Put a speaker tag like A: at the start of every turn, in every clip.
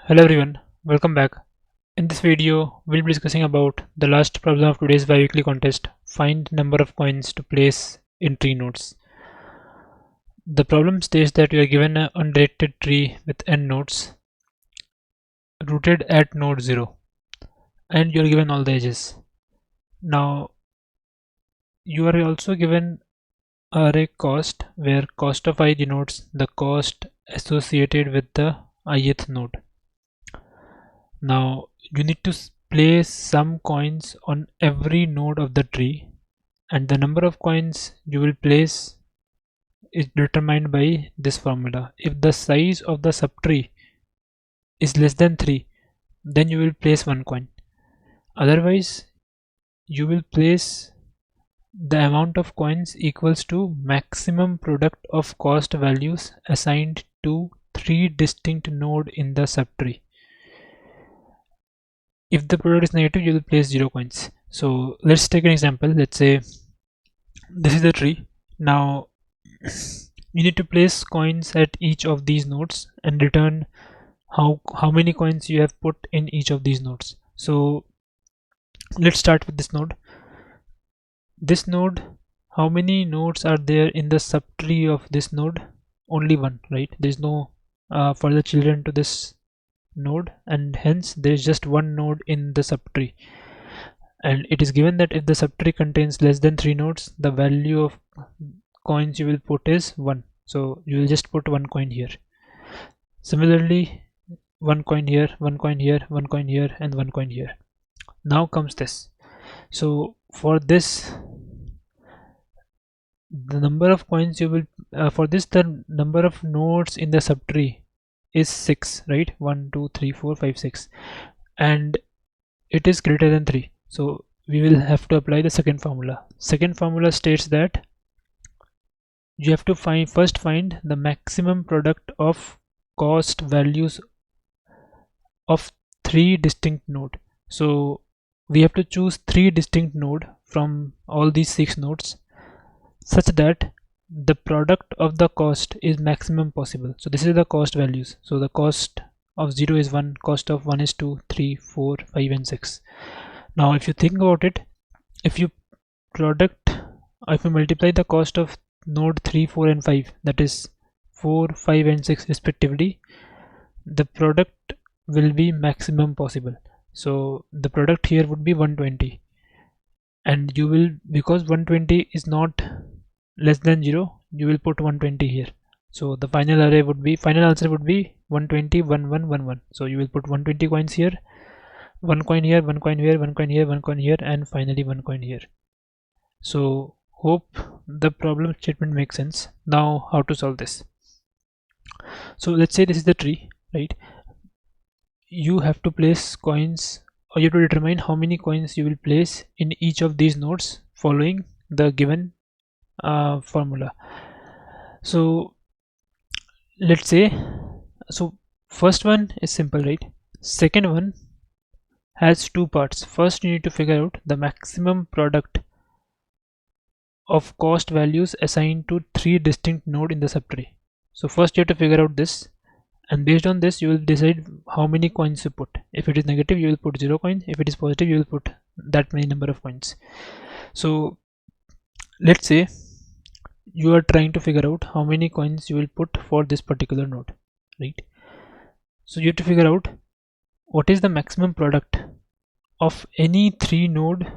A: Hello everyone, welcome back. In this video, we'll be discussing about the last problem of today's biweekly contest. Find number of coins to place in tree nodes. The problem states that you are given an undirected tree with n nodes rooted at node 0 and you are given all the edges. Now, you are also given array cost where cost of I denotes the cost associated with the ith node. Now you need to place some coins on every node of the tree, and the number of coins you will place is determined by this formula. If the size of the subtree is less than 3, then you will place 1 coin. Otherwise, you will place the amount of coins equals to maximum product of cost values assigned to 3 distinct nodes in the subtree. If the product is negative, you will place 0 coins. So let's take an example. Let's say this is the tree. Now you need to place coins at each of these nodes and return how many coins you have put in each of these nodes. So let's start with this node. This node, how many nodes are there in the subtree of this node? Only one, right? There is no further children to this node, and hence there is just one node in the subtree, and it is given that if the subtree contains less than 3 nodes, the value of coins you will put is 1. So you will just put 1 coin here. Similarly, 1 coin here, 1 coin here, 1 coin here, and 1 coin here. Now comes this. So for this, the number of coins you will for this, the number of nodes in the subtree is 6, right? 1 2 3 4 5 6, and it is greater than 3. So we will have to apply the second formula. Second formula states that you have to first find the maximum product of cost values of 3 distinct nodes. So we have to choose 3 distinct nodes from all these 6 nodes such that the product of the cost is maximum possible. So this is the cost values. So the cost of 0 is 1, cost of 1 is 2, 3, 4, 5 and 6. Now if you think about it, if you multiply the cost of node 3, 4 and 5, that is 4, 5 and 6 respectively, the product will be maximum possible. So the product here would be 120, and you will, because 120 is not less than 0, you will put 120 here. So the final answer would be 120, 1 1 1 1. So you will put 120 coins here, 1 coin here, 1 coin here, 1 coin here, 1 coin here, and finally 1 coin here. So hope the problem statement makes sense. Now how to solve this? So let's say this is the tree, right? You have to place coins, or you have to determine how many coins you will place in each of these nodes following the given formula. So let's say, so first one is simple, right? Second one has 2 parts. First, you need to figure out the maximum product of cost values assigned to 3 distinct nodes in the subtree. So first you have to figure out this, and based on this you will decide how many coins you put. If it is negative, you will put 0 coins. If it is positive, you will put that many number of coins. So let's say you are trying to figure out how many coins you will put for this particular node, right? So you have to figure out what is the maximum product of any 3 node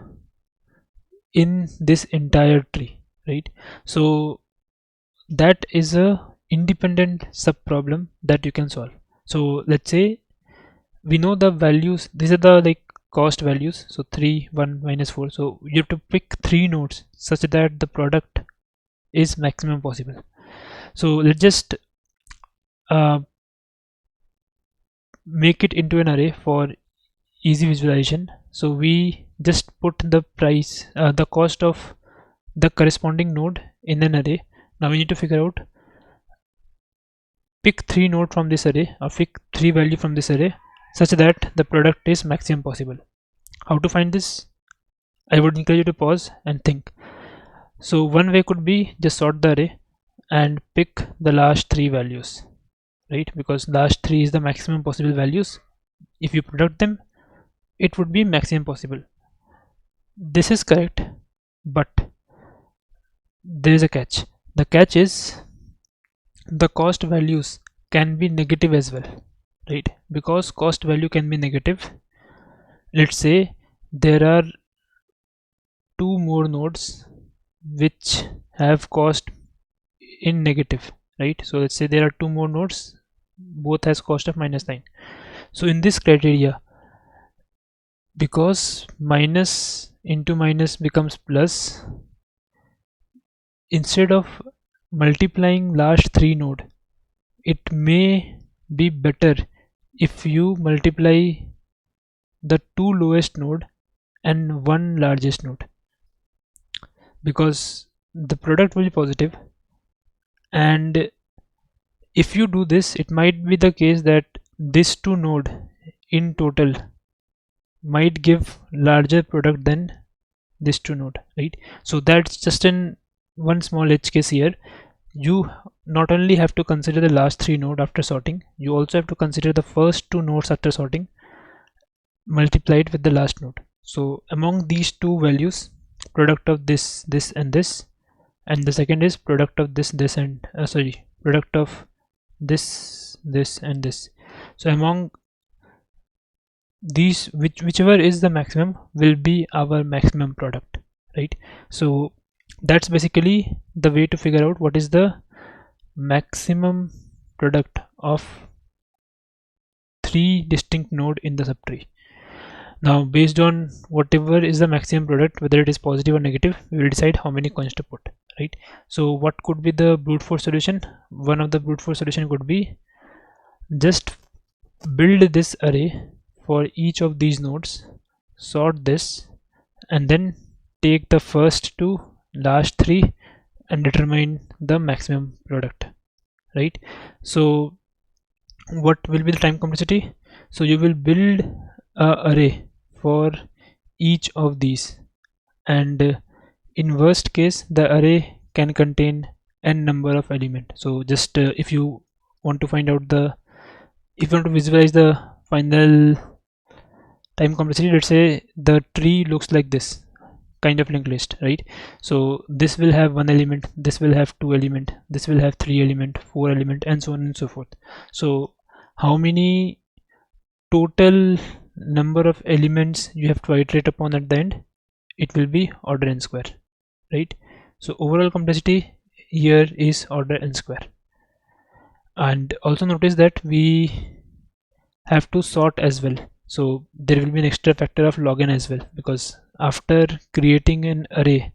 A: in this entire tree, right? So that is a independent sub problem that you can solve. So let's say we know the values, these are the cost values, so 3 1 minus 4. So you have to pick 3 nodes such that the product is maximum possible. So let's just make it into an array for easy visualization. So we just put the price, the cost of the corresponding node in an array. Now we need to figure out, pick 3 nodes from this array, or pick 3 value from this array such that the product is maximum possible. How to find this? I would encourage you to pause and think. So one way could be just sort the array and pick the last 3 values. right? Because last 3 is the maximum possible values. If you product them, it would be maximum possible. This is correct, but there is a catch. The catch is the cost values can be negative as well, right? Because cost value can be negative. Let's say there are 2 more nodes which have cost in negative, right? So let's say there are 2 more nodes, both has cost of -9. So in this criteria, because minus into minus becomes plus, instead of multiplying last 3 node, it may be better if you multiply the 2 lowest node and 1 largest node, because the product will be positive. And if you do this, it might be the case that this 2 node in total might give larger product than this 2 node, right? So that's just in one small edge case here. You not only have to consider the last 3 node after sorting, you also have to consider the first 2 nodes after sorting multiplied with the last node. So among these two values, product of this, this and this, and the second is product of this, this and product of this, this and this. So among these, whichever is the maximum will be our maximum product, right? So that's basically the way to figure out what is the maximum product of 3 distinct node in the subtree. Now based on whatever is the maximum product, whether it is positive or negative, we will decide how many coins to put, right? So what could be the brute force solution? One of the brute force solution could be just build this array for each of these nodes, sort this, and then take the first 2, last 3 and determine the maximum product, right? So what will be the time complexity? So you will build a array for each of these, and in worst case the array can contain n number of elements. So just if you want to find out the, if you want to visualize the final time complexity, let's say the tree looks like this kind of linked list, right? So this will have 1 element, this will have 2 element, this will have 3 element, 4 element, and so on and so forth. So how many total number of elements you have to iterate upon at the end? It will be order n square, right? So overall complexity here is order n square. And also notice that we have to sort as well. So there will be an extra factor of log n as well, because after creating an array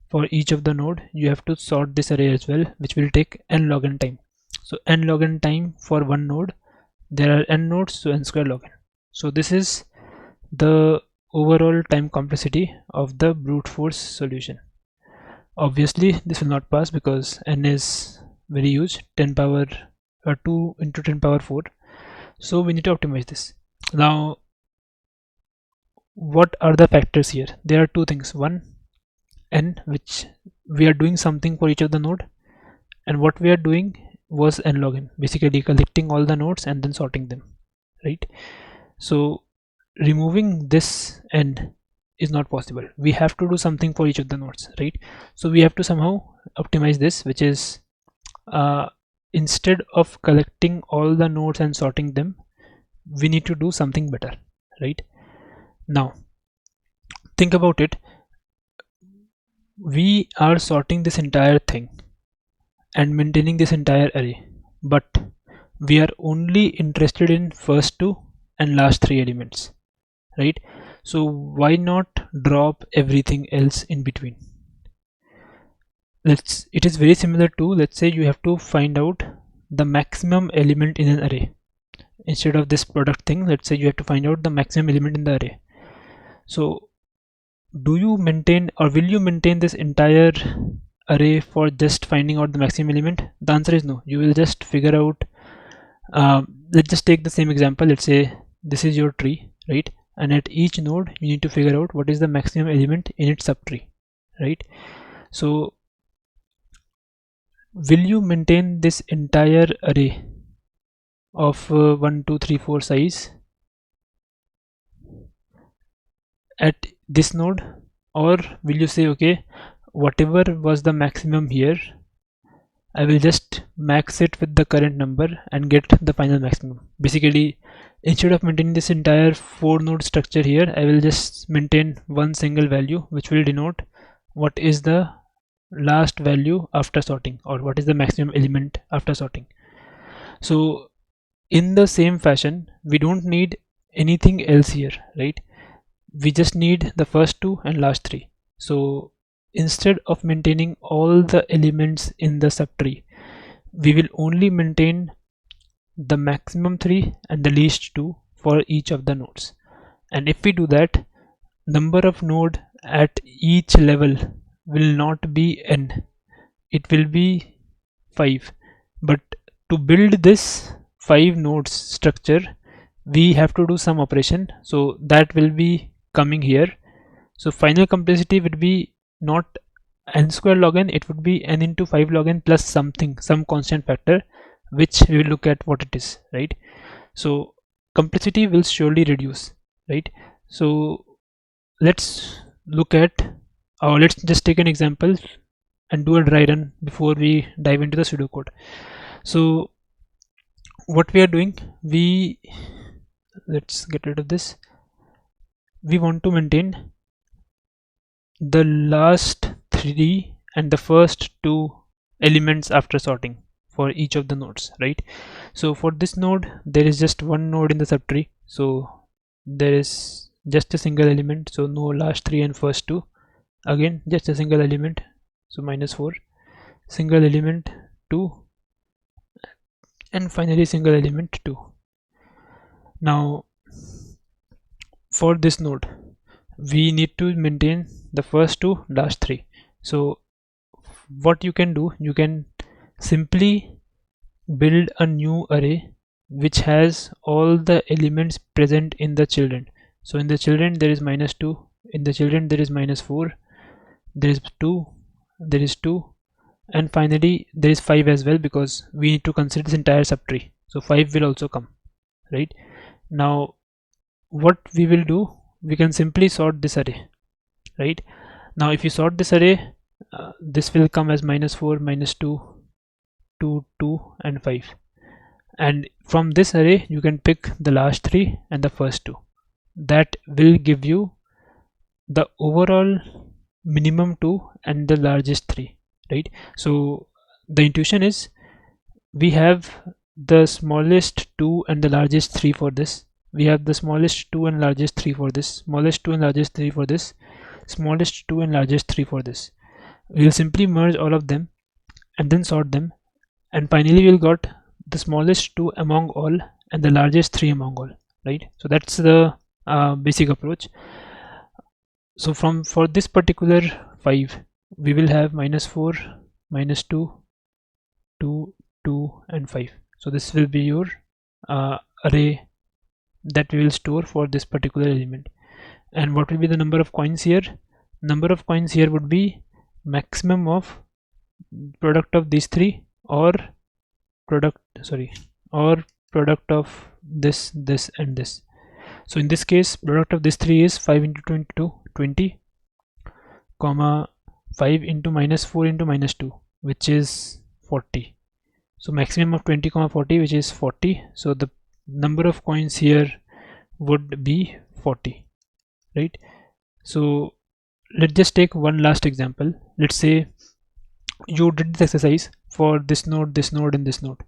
A: for each of the node, you have to sort this array as well, which will take n log n time. So n log n time for one node, there are n nodes, so n square log n. So this is the overall time complexity of the brute force solution. Obviously this will not pass because n is very huge, 10 power 2 into 10 power 4. So we need to optimize this. Now what are the factors here? There are two things. One, n, which we are doing something for each of the node, and what we are doing was n log n, basically collecting all the nodes and then sorting them, right? So removing this n is not possible. We have to do something for each of the nodes, right? So we have to somehow optimize this, which is instead of collecting all the nodes and sorting them, we need to do something better, right? Now think about it. We are sorting this entire thing and maintaining this entire array, but we are only interested in first 2 and last 3 elements, right? So why not drop everything else in between? It is very similar to, let's say you have to find out the maximum element in an array. Instead of this product thing, let's say you have to find out the maximum element in the array. So do you maintain, or will you maintain this entire array for just finding out the maximum element? The answer is no. You will just figure out, let's just take the same example. Let's say this is your tree, right? And at each node you need to figure out what is the maximum element in its subtree, right? So will you maintain this entire array of 1 2 3 4 size at this node, or will you say okay, whatever was the maximum here, I will just max it with the current number and get the final maximum. Basically, instead of maintaining this entire 4 node structure here, I will just maintain one single value which will denote what is the last value after sorting, or what is the maximum element after sorting. So in the same fashion, we don't need anything else here, right? We just need the first 2 and last 3. So instead of maintaining all the elements in the subtree, we will only maintain the maximum 3 and the least 2 for each of the nodes. And if we do that, number of node at each level will not be n, it will be 5. But to build this 5 nodes structure, we have to do some operation, so that will be coming here. So final complexity would be not n square log n, it would be n into 5 log n plus something, some constant factor, which we will look at what it is, right? So complexity will surely reduce, right? So let's look at, or let's just take an example and do a dry run before we dive into the pseudocode. So what we are doing, let's get rid of this. We want to maintain the last 3 and the first 2 elements after sorting for each of the nodes, right? So for this node, there is just one node in the subtree, so there is just a single element, so no last 3 and first 2. Again, just a single element, so -4, single element 2, and finally single element 2. Now for this node, we need to maintain the first 2, last 3. So what you can do, you can simply build a new array which has all the elements present in the children. So in the children there is -2, in the children there is -4, there is 2, there is 2, and finally there is 5 as well, because we need to consider this entire subtree, so 5 will also come, right? Now what we will do, we can simply sort this array, right? Now if you sort this array, this will come as -4, -2, 2, 2 and 5, and from this array you can pick the last 3 and the first 2. That will give you the overall minimum 2 and the largest 3, right? So the intuition is, we have the smallest 2 and the largest 3 for this, we have the smallest 2 and largest 3 for this, smallest 2 and largest 3 for this, smallest 2 and largest 3 for this. We will simply merge all of them and then sort them, and finally we'll got the smallest 2 among all and the largest 3 among all, right? So that's the basic approach. So for this particular 5, we will have -4, -2, 2, 2 and 5. So this will be your array that we will store for this particular element. And what will be the number of coins here? Number of coins here would be maximum of product of these 3, or product of this, this and this. So in this case, product of this 3 is 5 into 22, 20, comma 5 into -4 into -2, which is 40. So maximum of 20 comma 40, which is 40. So the number of coins here would be 40, right? So let's just take one last example. Let's say you did this exercise for this node, and this node,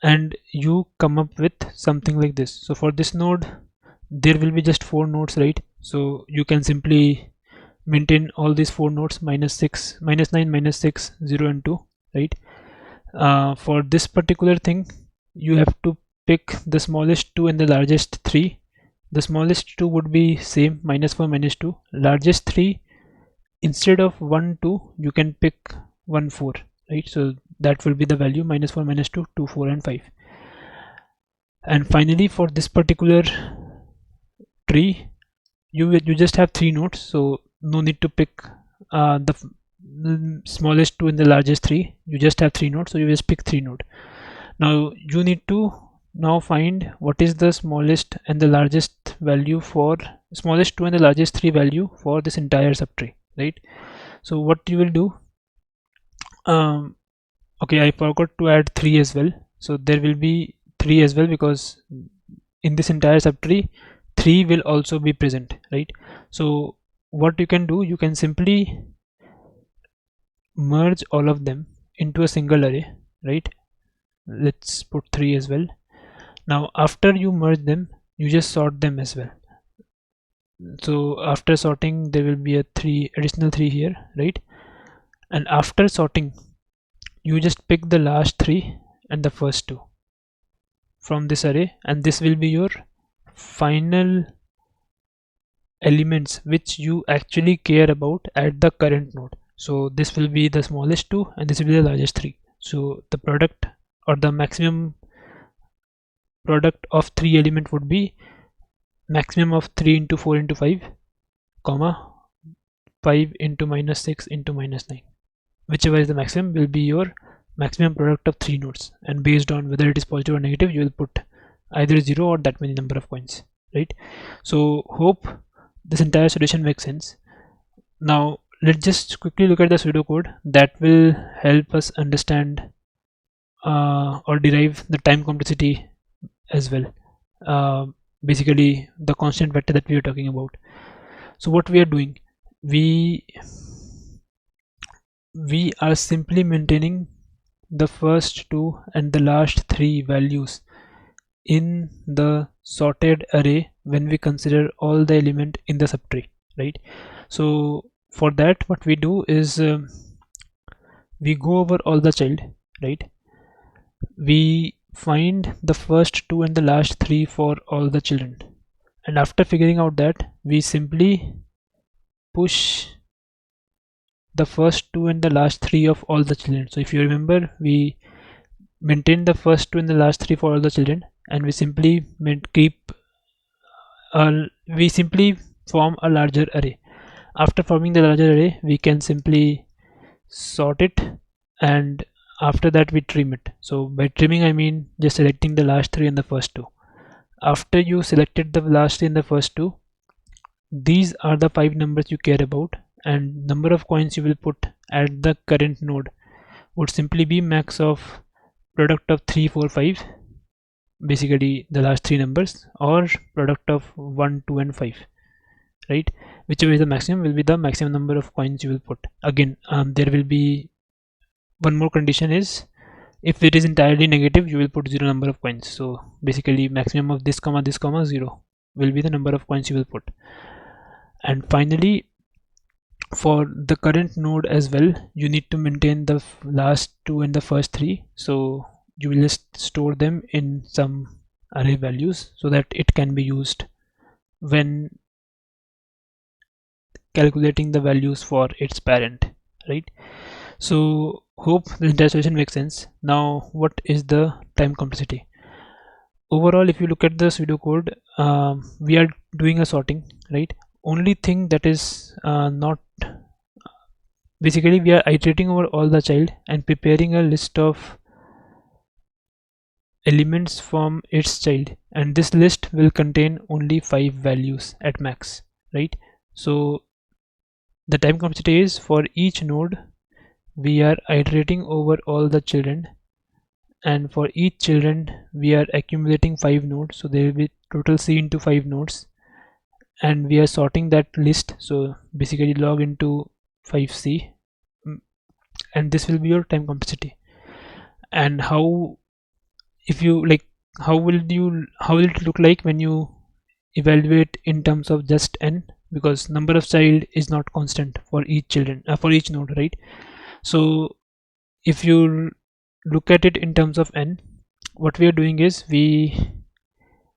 A: and you come up with something like this. So for this node, there will be just 4 nodes, right? So you can simply maintain all these 4 nodes, -6, -9, -6, 0 and 2, right? For this particular thing, you have to pick the smallest 2 and the largest 3. The smallest 2 would be same, -4, -2. Largest 3, instead of 1, 2, you can pick 1, 4, right? So that will be the value, -4, -2, 2, 4 and 5. And finally, for this particular tree, you just have 3 nodes, so no need to pick the smallest 2 and the largest 3. You just have 3 nodes, so you just pick 3 nodes. Now you need to now find what is the smallest and the largest value for smallest 2 and the largest 3 value for this entire subtree, right? So what you will do, okay, I forgot to add 3 as well, so there will be 3 as well, because in this entire subtree 3 will also be present, right? So what you can do, you can simply merge all of them into a single array, right? Let's put 3 as well. Now after you merge them, you just sort them as well. So after sorting, there will be a additional 3 here, right? And after sorting, you just pick the last 3 and the first 2 from this array, and this will be your final elements which you actually care about at the current node. So this will be the smallest 2 and this will be the largest 3. So the product or the maximum product of 3 element would be maximum of 3 into 4 into 5 comma 5 into minus 6 into minus 9. Whichever is the maximum will be your maximum product of 3 nodes, and based on whether it is positive or negative, you will put either 0 or that many number of coins, right? So hope this entire solution makes sense. Now let's just quickly look at the pseudocode that will help us understand or derive the time complexity as well, basically the constant vector that we are talking about. So what we are doing, we are simply maintaining the first 2 and the last 3 values in the sorted array when we consider all the element in the subtree, right? So for that, what we do is we go over all the child, right? We find the first 2 and the last 3 for all the children, and after figuring out that, we simply push the first 2 and the last 3 of all the children. So if you remember, we maintain the first 2 and the last 3 for all the children, and we simply we simply form a larger array. After forming the larger array, we can simply sort it, and after that we trim it. So by trimming, I mean just selecting the last 3 and the first 2. After you selected the last 3 and the first 2, these are the 5 numbers you care about, and number of coins you will put at the current node would simply be max of product of 3 4 5, basically the last 3 numbers, or product of 1 2 and 5, right? Whichever is the maximum will be the maximum number of coins you will put. Again, there will be one more condition, is if it is entirely negative, you will put 0 number of coins. So basically maximum of this comma 0 will be the number of coins you will put. And finally, for the current node as well, you need to maintain the last 2 and the first 3. So you will just store them in some array values so that it can be used when calculating the values for its parent, right? So hope the entire solution makes sense. Now what is the time complexity? Overall, if you look at the pseudocode, we are doing a sorting, right? Only thing that is not, basically we are iterating over all the child and preparing a list of elements from its child, and this list will contain only 5 values at max, right? So the time complexity is, for each node we are iterating over all the children, and for each children we are accumulating 5 nodes, so there will be total C into 5 nodes, and we are sorting that list, so basically log into 5C, and this will be your time complexity. And how, if you like, how will it look like when you evaluate in terms of just n, because number of child is not constant for each children for each node, right? So if you look at it in terms of n, what we are doing is,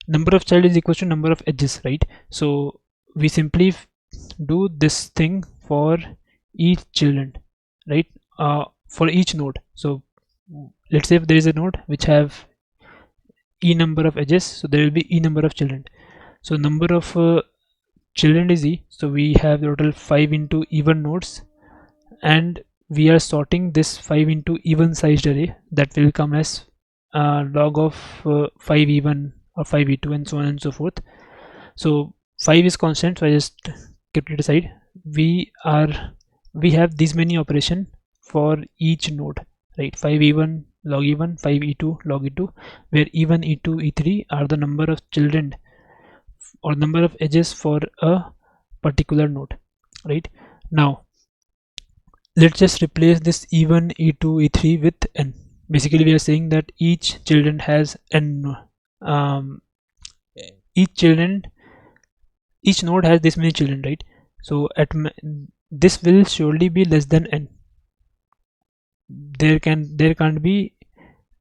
A: number of child is equal to number of edges, right? So we simply do this thing for each children, right? For each node. So let's say if there is a node which have e number of edges, so there will be e number of children. So number of children is e, so we have total 5 into even nodes, and we are sorting this 5 into even sized array that will come as log of 5e1 or 5e2 and so on and so forth. So 5 is constant, so I just kept it aside. We have these many operation for each node, right? 5e1 log e1, 5e2 log e2, where e1, e2, e3 are the number of children or number of edges for a particular node, right? Now let's just replace this e1, e2, e3 with n. Basically we are saying that each children has n, each node has this many children, right? So this will surely be less than n. There can't be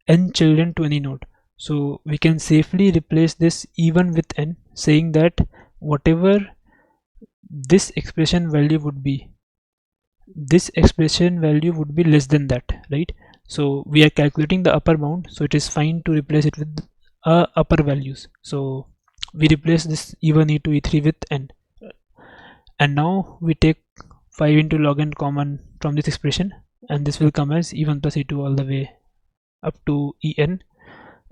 A: n children to any node. So we can safely replace this e1 with n, saying that whatever this expression value would be, this expression value would be less than that, right? So we are calculating the upper bound, so it is fine to replace it with upper values. So we replace this e1, e2, e3 with n, and now we take 5 into log n common from this expression, and this will come as e1 plus e2 all the way up to en,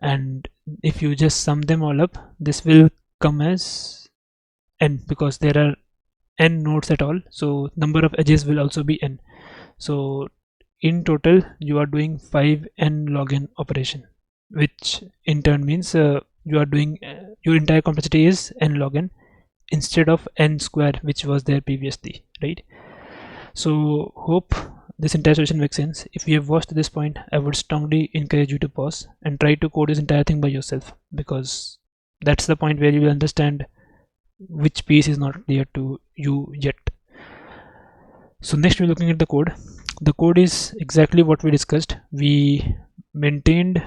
A: and if you just sum them all up, this will come as n, because there are n nodes at all, so number of edges will also be n. So in total you are doing 5n log n operation, which in turn means you are doing your entire complexity is n log n instead of n square, which was there previously, right? So hope this entire solution makes sense. If you have watched to this point, I would strongly encourage you to pause and try to code this entire thing by yourself, because that's the point where you will understand which piece is not clear to you yet. So next we're looking at the code. The code is exactly what we discussed. We maintained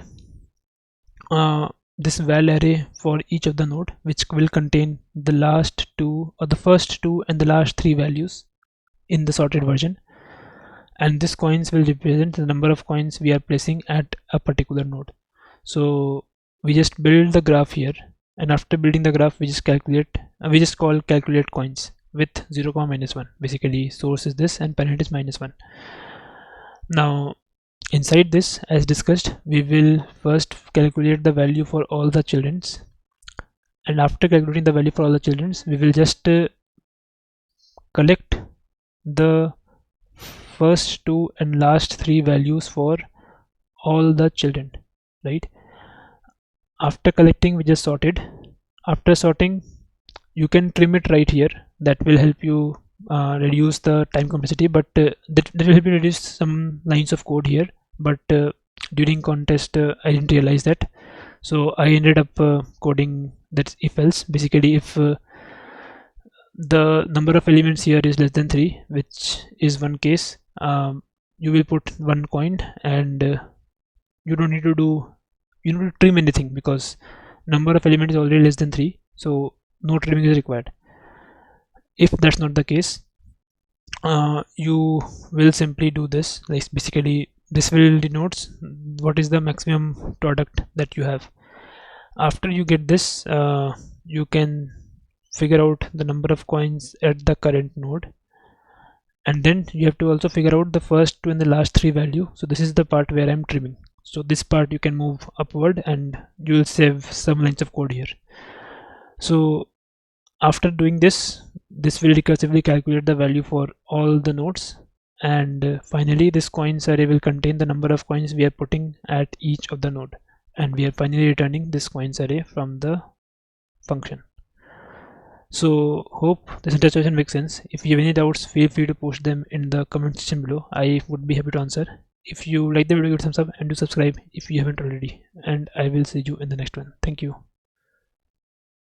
A: this val array for each of the node, which will contain the last two or the first two and the last three values in the sorted version, and this coins will represent the number of coins we are placing at a particular node. So we just build the graph here, and after building the graph we just call calculate coins with 0, -1. Basically source is this and parent is -1. Now inside this, as discussed, we will first calculate the value for all the childrens, and after calculating the value for all the childrens, we will just collect the first two and last three values for all the children, right? After collecting, we just sorted. After sorting, you can trim it right here. That will help you reduce the time complexity, but that will help you reduce some lines of code here, but during contest I didn't realize that, so I ended up coding that if else. Basically if the number of elements here is less than 3, which is one case, you will put one coin, and you don't need to trim anything, because number of elements is already less than 3, so no trimming is required. If that's not the case, you will simply do this. Like basically this will denotes what is the maximum product that you have. After you get this, you can figure out the number of coins at the current node, and then you have to also figure out the first two and the last three value. So this is the part where I'm trimming, so this part you can move upward and you will save some lines of code here. So after doing this will recursively calculate the value for all the nodes, and finally this coins array will contain the number of coins we are putting at each of the node, and we are finally returning this coins array from the function. So hope this integration makes sense. If you have any doubts, feel free to post them in the comment section below. I would be happy to answer. If you like the video, give it a thumbs up and do subscribe if you haven't already, and I will see you in the next one. Thank you.